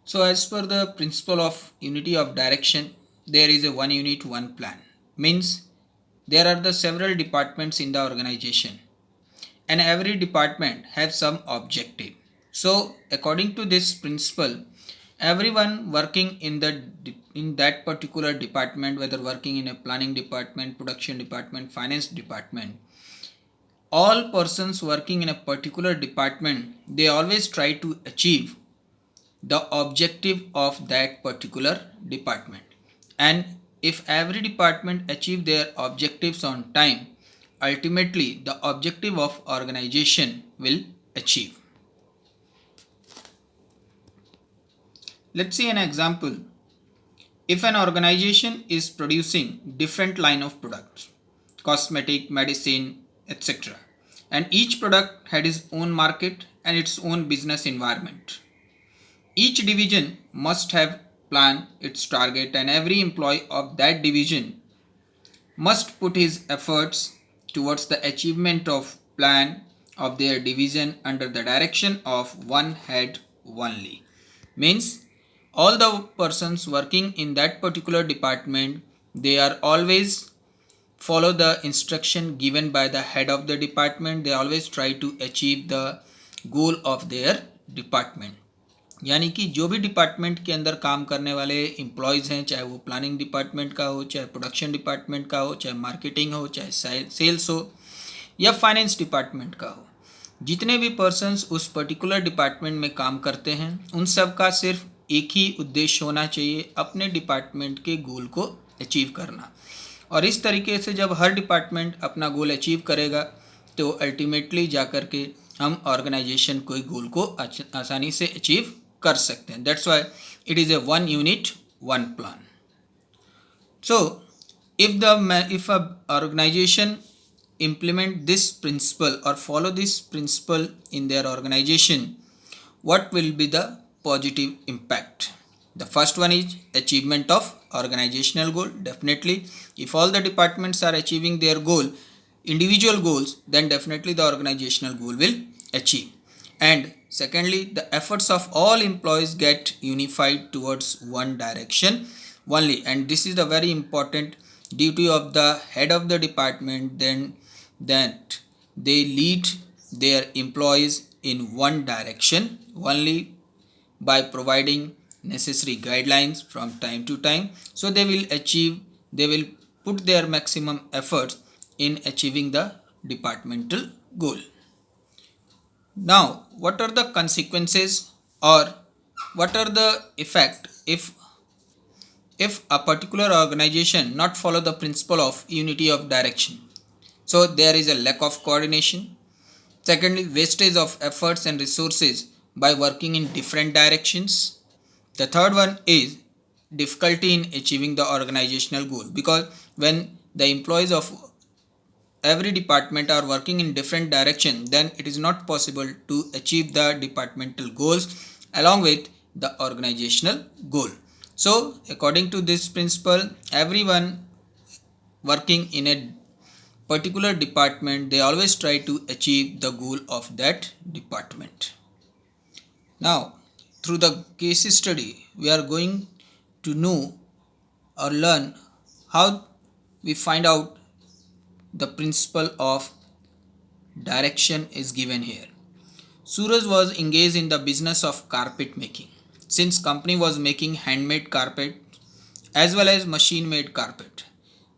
So as per the principle of unity of direction, there is a one unit, one plan. Means there are the several departments in the organization and every department has some objective. So according to this principle, everyone working in that particular department, whether working in a planning department, production department, finance department, all persons working in a particular department, they always try to achieve the objective of that particular department. And if every department achieve their objectives on time, ultimately the objective of organization will achieve. Let's see an example. If an organization is producing different line of products, cosmetic, medicine, etc., and each product had its own market and its own business environment, each division must have plan its target and every employee of that division must put his efforts towards the achievement of plan of their division under the direction of one head only. Means all the persons working in that particular department, they are always follow the instruction given by the head of the department. They always try to achieve the goal of their department. यानी कि जो भी department के अंदर काम करने वाले employees हैं, चाहे वो प्लानिंग डिपार्टमेंट का हो, चाहे प्रोडक्शन डिपार्टमेंट का हो, चाहे मार्केटिंग हो, चाहे सेल्स हो या फाइनेंस डिपार्टमेंट का हो, जितने भी पर्सन्स उस पर्टिकुलर डिपार्टमेंट में काम करते हैं, उन सब का सिर्फ एक ही उद्देश्य होना चाहिए, अपने डिपार्टमेंट के गोल को अचीव करना। और इस तरीके से जब हर डिपार्टमेंट अपना गोल अचीव करेगा तो अल्टीमेटली जा कर के हम ऑर्गेनाइजेशन कोई गोल को आसानी से अचीव कर सकते हैं। That's why it is a one unit one plan. So if a organization implement this principle or follow this principle in their organization, what will be the positive impact? The first one is achievement of organizational goal. Definitely, if all the departments are achieving their goal, individual goals, then definitely the organizational goal will achieve. And secondly, the efforts of all employees get unified towards one direction only. And this is the very important duty of the head of the department, then that they lead their employees in one direction only by providing necessary guidelines from time to time, so they will put their maximum efforts in achieving the departmental goal. Now what are the consequences or what are the effect if a particular organization not follow the principle of unity of direction? So there is a lack of coordination. Secondly, wastage of efforts and resources by working in different directions. The third one is difficulty in achieving the organizational goal, because when the employees of every department are working in different direction, then it is not possible to achieve the departmental goals along with the organizational goal. So according to this principle, everyone working in a particular department, they always try to achieve the goal of that department. Now through the case study, we are going to know or learn how we find out the principle of direction is given here. Suraj was engaged in the business of carpet making. Since company was making handmade carpet as well as machine made carpet,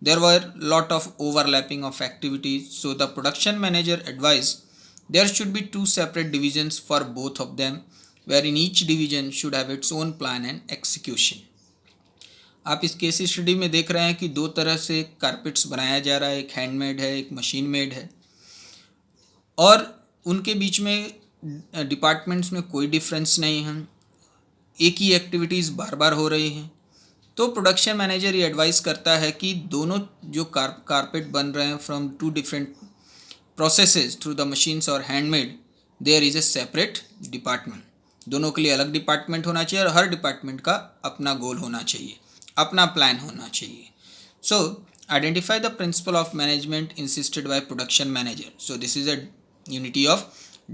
there were lot of overlapping of activities, so the production manager advised there should be two separate divisions for both of them, wherein each division should have its own plan and execution. आप इस case study में देख रहे हैं कि दो तरह से कारपेट्स बनाया जा रहा है, एक हैंडमेड है, एक मशीन मेड है, और उनके बीच में डिपार्टमेंट्स में कोई डिफरेंस नहीं है, एक ही एक्टिविटीज़ बार बार हो रही हैं। तो प्रोडक्शन मैनेजर ये एडवाइस करता है कि दोनों जो कारपेट बन रहे हैं from two different processes through the machines और handmade, there is a separate department. दोनों के लिए अलग डिपार्टमेंट होना चाहिए और हर डिपार्टमेंट का अपना गोल होना चाहिए, अपना प्लान होना चाहिए। सो identify the principle of management insisted by production manager. So this is a unity of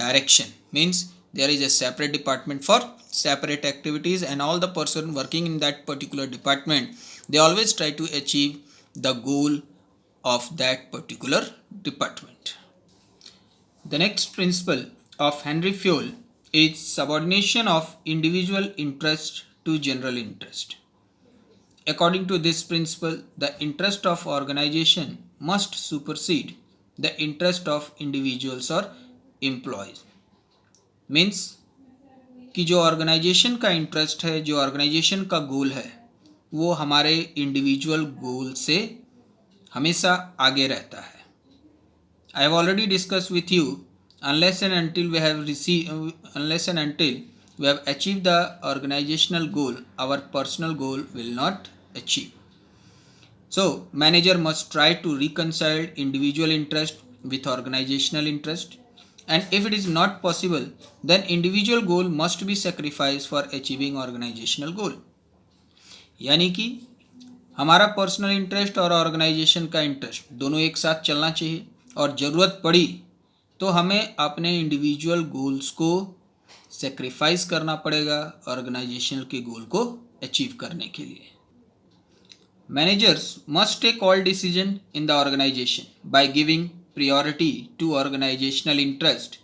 direction, means there is a separate department for separate activities, and all the person working in that particular department, they always try to achieve the goal of that particular department. The next principle of Henry Fayol is subordination of individual interest to general interest. According to this principle, the interest of organization must supersede the interest of individuals or employees. Means कि जो organisation का interest है, जो organisation का गोल है, वो हमारे individual गोल से हमेशा आगे रहता है. I have already discussed with you, unless and until we have achieved the organizational goal, our personal goal will not achieve. So manager must try to reconcile individual interest with organizational interest, and if it is not possible, then individual goal must be sacrificed for achieving organizational goal. यानी कि हमारा personal interest और organisation का interest दोनों एक साथ चलना चाहिए, और ज़रूरत पड़ी तो हमें अपने इंडिविजुअल गोल्स को सेक्रीफाइस करना पड़ेगा ऑर्गेनाइजेशन के गोल को अचीव करने के लिए. Managers must take all decision in the organization by giving priority to organizational interest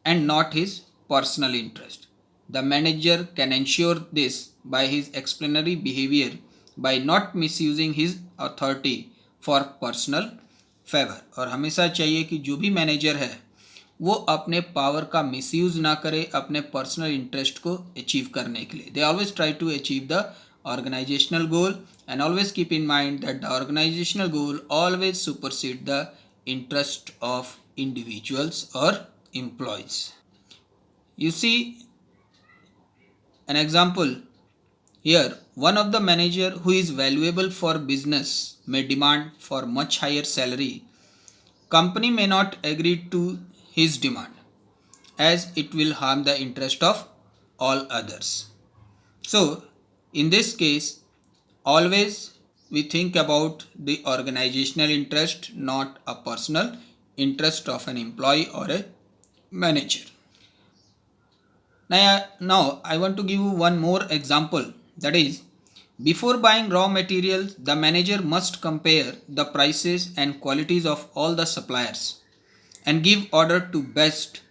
and not his personal interest. The manager can ensure this by his exemplary behavior, by not misusing his authority for personal favor. और हमेशा चाहिए कि जो भी manager है वो अपने power का मिसयूज ना करे अपने पर्सनल इंटरेस्ट को अचीव करने के लिए. They always try to achieve the organizational goal, and always keep in mind that the organizational goal always supersedes the interest of individuals or employees. You see an example here. One of the manager who is valuable for business may demand for much higher salary. Company may not agree to his demand as it will harm the interest of all others. So in this case, always we think about the organizational interest, not a personal interest of an employee or a manager. Now I want to give you one more example. That is, before buying raw materials, the manager must compare the prices and qualities of all the suppliers and give order to best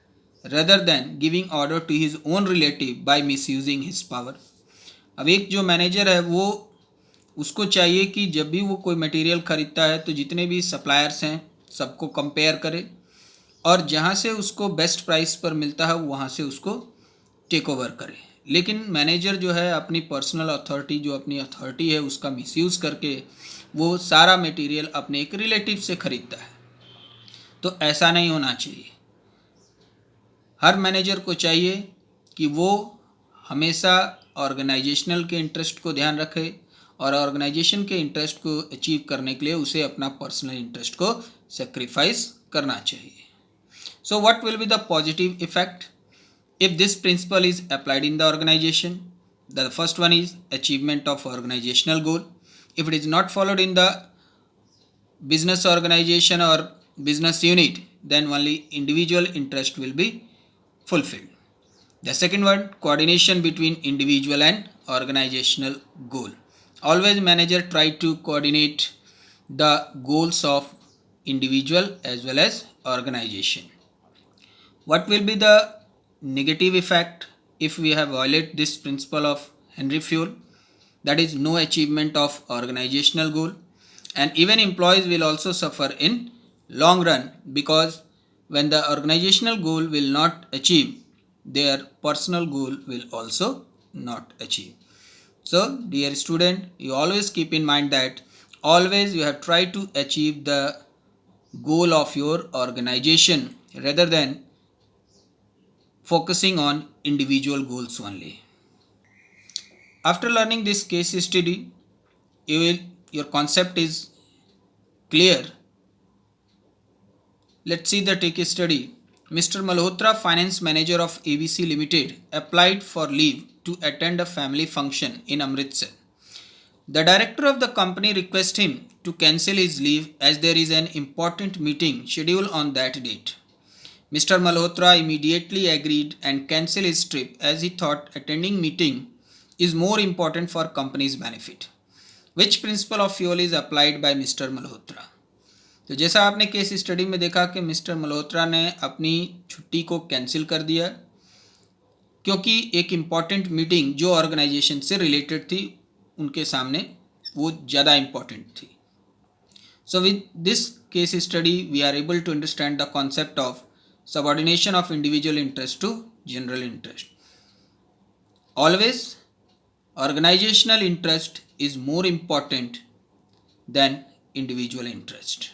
rather than giving order to his own relative by misusing his power. अब एक जो manager है वो उसको चाहिए कि जब भी वो कोई मटेरियल ख़रीदता है तो जितने भी सप्लायर्स हैं सबको कंपेयर करे, और जहाँ से उसको बेस्ट प्राइस पर मिलता है वहाँ से उसको टेक ओवर करे. लेकिन मैनेजर जो है अपनी पर्सनल अथॉरिटी, जो अपनी अथॉरिटी है उसका मिसयूज़ करके वो सारा मटेरियल अपने एक रिलेटिव से ख़रीदता है. तो ऐसा नहीं होना चाहिए. हर मैनेजर को चाहिए कि वो हमेशा ऑर्गेनाइजेशनल के इंटरेस्ट को ध्यान रखे, और ऑर्गेनाइजेशन के इंटरेस्ट को अचीव करने के लिए उसे अपना पर्सनल इंटरेस्ट को सेक्रीफाइस करना चाहिए. So what will be the positive effect if this principle is applied in the organization? The first one is achievement of organizational goal. If it is not followed in the business organization or business unit, then only individual interest will be fulfilled. The second one, coordination between individual and organizational goal. Always manager try to coordinate the goals of individual as well as organization. What will be the negative effect if we have violated this principle of Henry Fayol? That is, no achievement of organizational goal, and even employees will also suffer in long run, because when the organizational goal will not achieve, their personal goal will also not achieve. So dear student, you always keep in mind that always you have tried to achieve the goal of your organization rather than focusing on individual goals only. After learning this case study, your concept is clear. Let's see the case study. Mr. Malhotra, finance manager of ABC Limited, applied for leave to attend a family function in Amritsar. The director of the company requests him to cancel his leave as there is an important meeting scheduled on that date. Mr. Malhotra immediately agreed and cancelled his trip as he thought attending meeting is more important for company's benefit. Which principle of Fayol is applied by Mr. Malhotra? तो जैसा आपने case study में देखा कि mister Malhotra ने अपनी छुट्टी को कैंसिल कर दिया क्योंकि एक इम्पॉर्टेंट मीटिंग जो ऑर्गेनाइजेशन से रिलेटेड थी उनके सामने वो ज़्यादा इम्पॉर्टेंट थी. So with this case study we are able to understand the concept of subordination of individual interest to general interest. Always organizational interest is more important than individual interest.